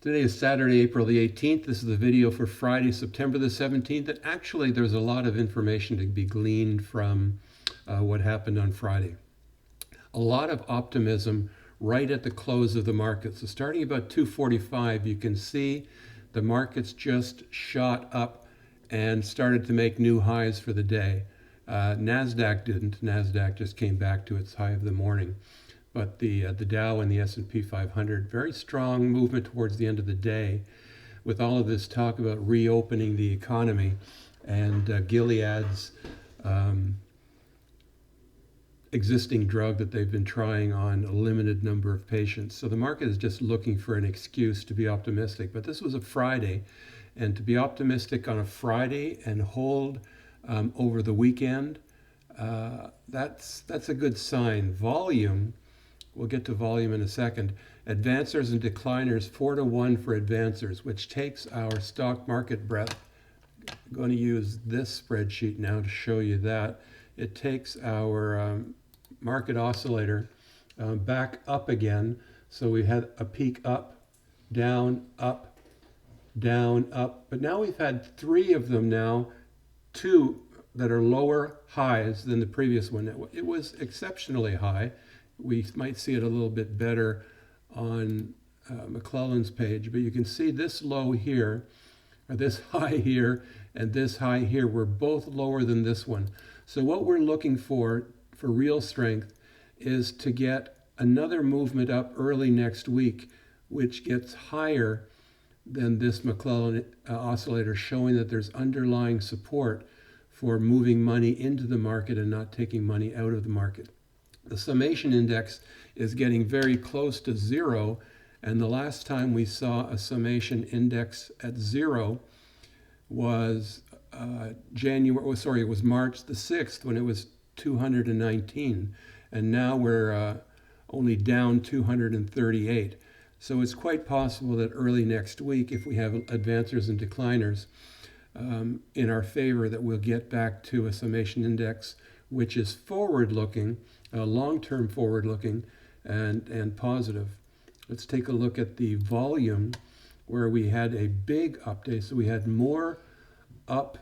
Today is Saturday, April the 18th. This is the video for Friday, September the 17th. And actually, there's a lot of information to be gleaned from what happened on Friday. A lot of optimism right at the close of the market. So starting about 2:45, you can see the markets just shot up and started to make new highs for the day. NASDAQ didn't. NASDAQ just came back to its high of the morning. But the Dow and the S&P 500, very strong movement towards the end of the day with all of this talk about reopening the economy and Gilead's existing drug that they've been trying on a limited number of patients. So the market is just looking for an excuse to be optimistic. But this was a Friday, and to be optimistic on a Friday and hold over the weekend, that's a good sign. Volume. We'll get to volume in a second. Advancers and decliners, 4-1 for advancers, which takes our stock market breadth. I'm going to use this spreadsheet now to show you that. It takes our market oscillator back up again. So we had a peak up, down, up, down, up. But now we've had three of them now, two that are lower highs than the previous one. It was exceptionally high. We might see it a little bit better on McClellan's page, but you can see this low here, or this high here, and this high here were both lower than this one. So what we're looking for real strength is to get another movement up early next week, which gets higher than this McClellan oscillator, showing that there's underlying support for moving money into the market and not taking money out of the market. The summation index is getting very close to zero, and the last time we saw a summation index at zero was March the 6th when it was 219, and now we're only down 238. So it's quite possible that early next week, if we have advancers and decliners in our favor, that we'll get back to a summation index which is forward-looking, long-term forward-looking, and positive. Let's take a look at the volume, where we had a big update. So we had more up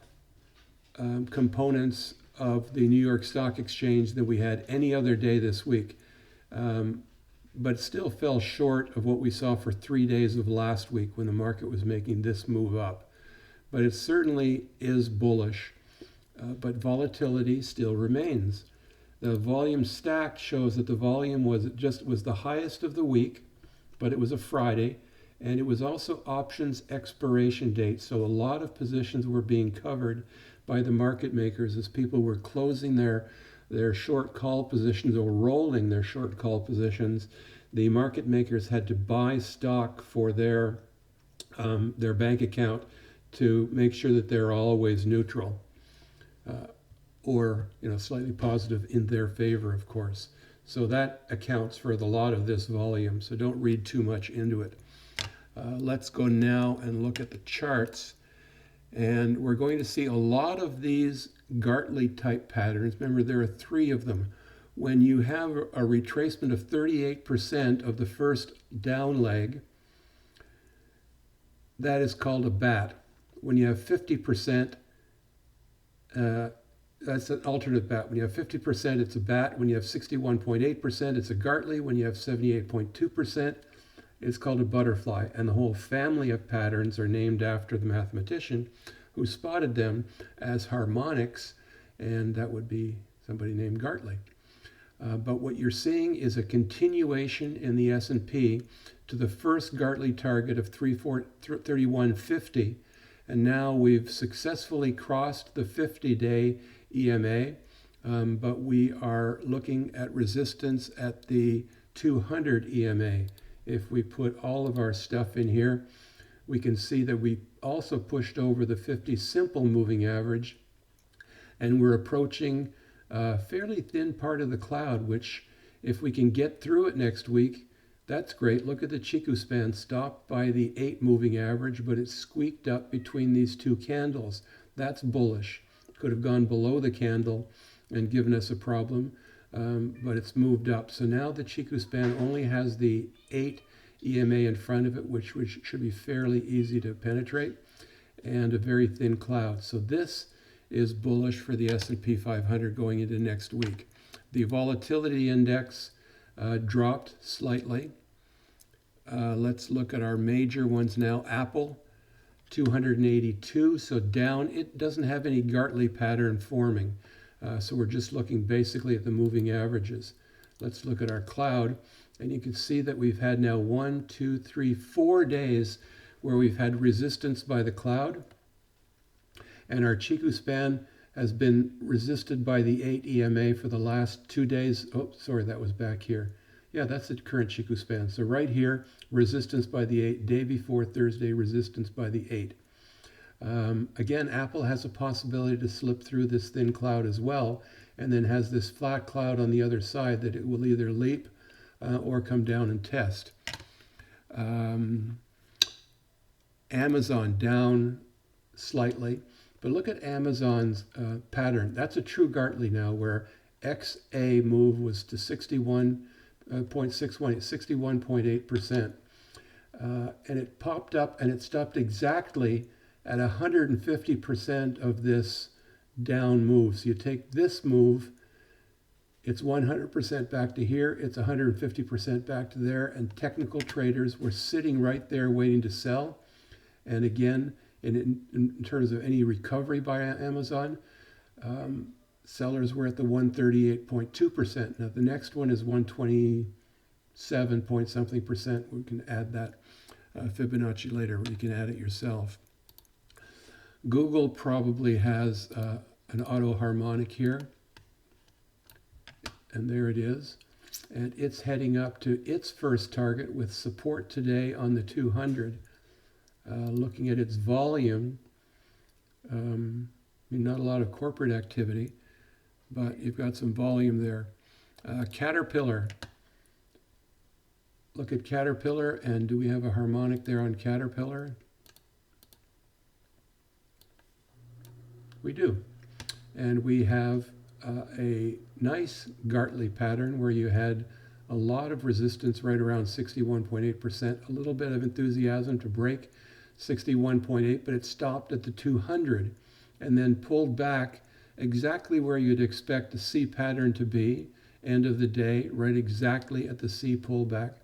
components of the New York Stock Exchange than we had any other day this week, but still fell short of what we saw for 3 days of last week when the market was making this move up. But it certainly is bullish, but volatility still remains. The volume stacked shows that the volume was the highest of the week, but it was a Friday, and it was also options expiration date. So a lot of positions were being covered by the market makers as people were closing their short call positions or rolling their short call positions. The market makers had to buy stock for their bank account to make sure that they're always neutral. Or slightly positive in their favor, of course. So that accounts for the lot of this volume, so don't read too much into it. Let's go now and look at the charts. And we're going to see a lot of these Gartley type patterns. Remember, there are 3 of them. When you have a retracement of 38% of the first down leg, that is called a bat. When you have 50%, that's an alternate bat. When you have 50%, it's a bat. When you have 61.8%, it's a Gartley. When you have 78.2%, it's called a butterfly. And the whole family of patterns are named after the mathematician who spotted them as harmonics, and that would be somebody named Gartley. But what you're seeing is a continuation in the S&P to the first Gartley target of 3150, and now we've successfully crossed the 50-day EMA, but we are looking at resistance at the 200 EMA. If we put all of our stuff in here, we can see that we also pushed over the 50 simple moving average, and we're approaching a fairly thin part of the cloud, which if we can get through it next week, that's great. Look at the Chiku span, stopped by the 8 moving average, but it's squeaked up between these 2 candles. That's bullish. Could have gone below the candle and given us a problem, but it's moved up. So now the Chiku span only has the 8 EMA in front of it, which should be fairly easy to penetrate, and a very thin cloud. So this is bullish for the S&P 500 going into next week. The volatility index dropped slightly. Let's look at our major ones now. Apple, 282, so down. It doesn't have any Gartley pattern forming. So we're just looking basically at the moving averages. Let's look at our cloud, and you can see that we've had now 1, 2, 3, 4 days where we've had resistance by the cloud, and our Chiku span has been resisted by the 8 EMA for the last 2 days. Oh, sorry, that was back here. Yeah, that's the current Chiku span. So right here, resistance by the 8, day before Thursday, resistance by the 8. Again, Apple has a possibility to slip through this thin cloud as well, and then has this flat cloud on the other side that it will either leap or come down and test. Amazon down slightly, but look at Amazon's pattern. That's a true Gartley now, where XA move was to 61.61, 61.8%. And it popped up and it stopped exactly at 150% of this down move. So you take this move, it's 100% back to here, it's 150% back to there, and technical traders were sitting right there waiting to sell. And again, in terms of any recovery by Amazon, sellers were at the 138.2%. Now the next one is 127 point something percent. We can add that Fibonacci later, you can add it yourself. Google probably has an auto harmonic here, and there it is, and it's heading up to its first target with support today on the 200. Looking at its volume, not a lot of corporate activity, but you've got some volume there. Caterpillar. Look at Caterpillar, and do we have a harmonic there on Caterpillar? We do. And we have a nice Gartley pattern where you had a lot of resistance right around 61.8%, a little bit of enthusiasm to break 61.8, but it stopped at the 200 and then pulled back exactly where you'd expect the C pattern to be, end of the day, right exactly at the C pullback.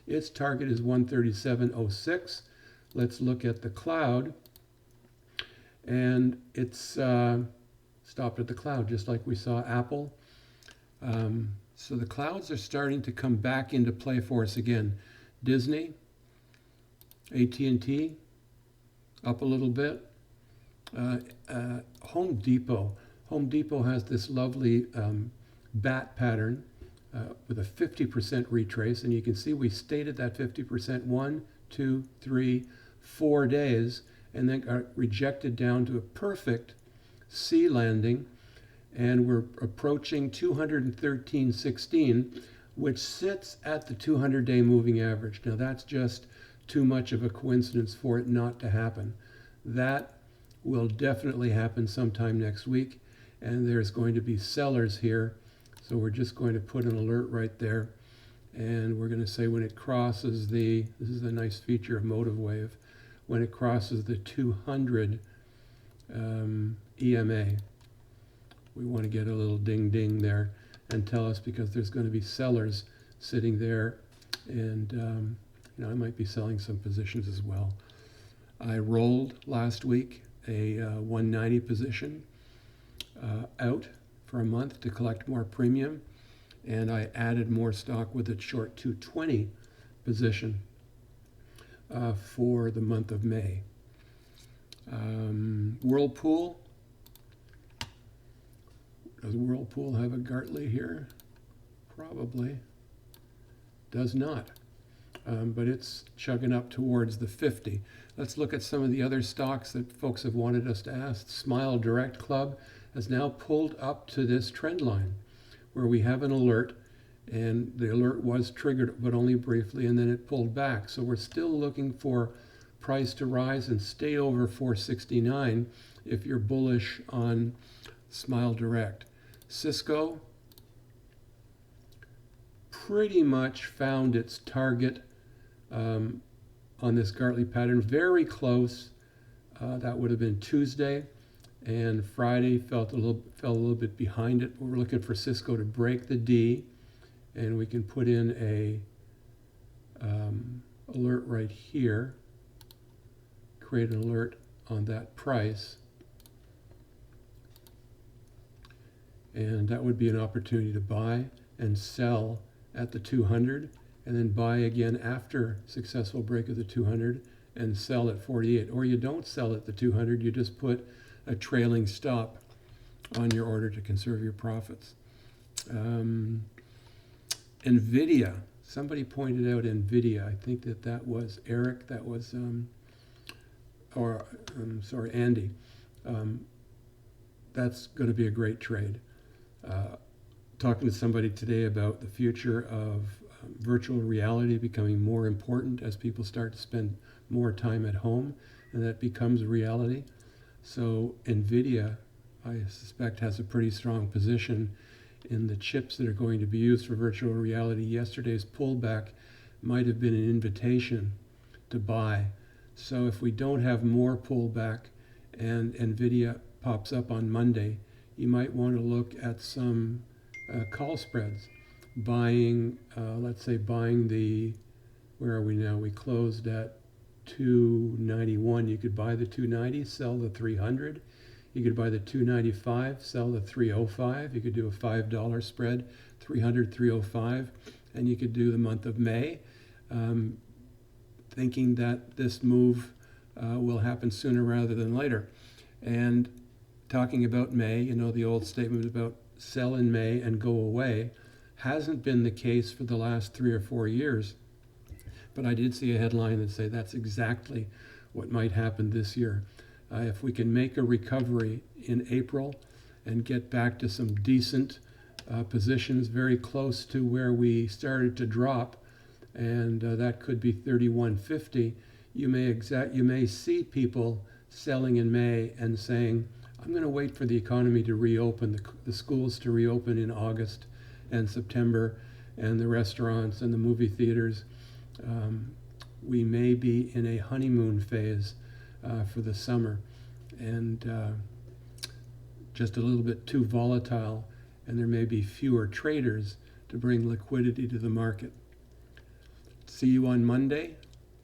Its target is 137.06. Let's look at the cloud, and it's stopped at the cloud, just like we saw Apple. So the clouds are starting to come back into play for us again. Disney, AT&T, up a little bit. Home Depot. Home Depot has this lovely bat pattern with a 50% retrace, and you can see we stayed at that 50% 1, 2, 3, 4 days, and then got rejected down to a perfect C landing, and we're approaching 213.16, which sits at the 200-day moving average. Now that's just too much of a coincidence for it not to happen. That will definitely happen sometime next week, and there's going to be sellers here. So we're just going to put an alert right there, and we're going to say when it crosses the, this is a nice feature of Motive Wave, when it crosses the 200 EMA, we want to get a little ding ding there and tell us, because there's going to be sellers sitting there, and I might be selling some positions as well. I rolled last week a 190 position out for a month to collect more premium, and I added more stock with a short 220 position for the month of May. Whirlpool. Does Whirlpool have a Gartley here? Probably. Does not. But it's chugging up towards the 50. Let's look at some of the other stocks that folks have wanted us to ask. Smile Direct Club has now pulled up to this trend line where we have an alert, and the alert was triggered, but only briefly, and then it pulled back. So we're still looking for price to rise and stay over 469 if you're bullish on Smile Direct. CSCO pretty much found its target on this Gartley pattern, very close. That would have been Tuesday, and Friday fell a little bit behind it. We're looking for CSCO to break the D, and we can put in a alert right here, create an alert on that price, and that would be an opportunity to buy and sell at the 200, and then buy again after successful break of the 200 and sell at 48. Or you don't sell at the 200, you just put a trailing stop on your order to conserve your profits. NVIDIA, somebody pointed out NVIDIA. I think that was Eric, that was, Andy. That's going to be a great trade. Talking to somebody today about the future of virtual reality becoming more important as people start to spend more time at home, and that becomes a reality. So NVIDIA, I suspect, has a pretty strong position in the chips that are going to be used for virtual reality. Yesterday's pullback might have been an invitation to buy. So if we don't have more pullback and NVIDIA pops up on Monday, you might want to look at some call spreads. Buying, let's say buying the, where are we now? We closed at 291. You could buy the 290, sell the 300. You could buy the 295, sell the 305. You could do a $5 spread, 300, 305. And you could do the month of May, thinking that this move will happen sooner rather than later. And talking about May, you know, the old statement about sell in May and go away hasn't been the case for the last 3 or 4 years. But I did see a headline that said that's exactly what might happen this year. If we can make a recovery in April and get back to some decent positions very close to where we started to drop, and that could be 31.50, you may see people selling in May and saying, I'm going to wait for the economy to reopen, the schools to reopen in August and September, and the restaurants and the movie theaters. We may be in a honeymoon phase for the summer, and just a little bit too volatile, and there may be fewer traders to bring liquidity to the market. See you on Monday.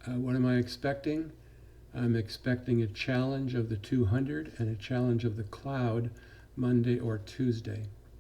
What am I expecting? I'm expecting a challenge of the 200 and a challenge of the cloud Monday or Tuesday.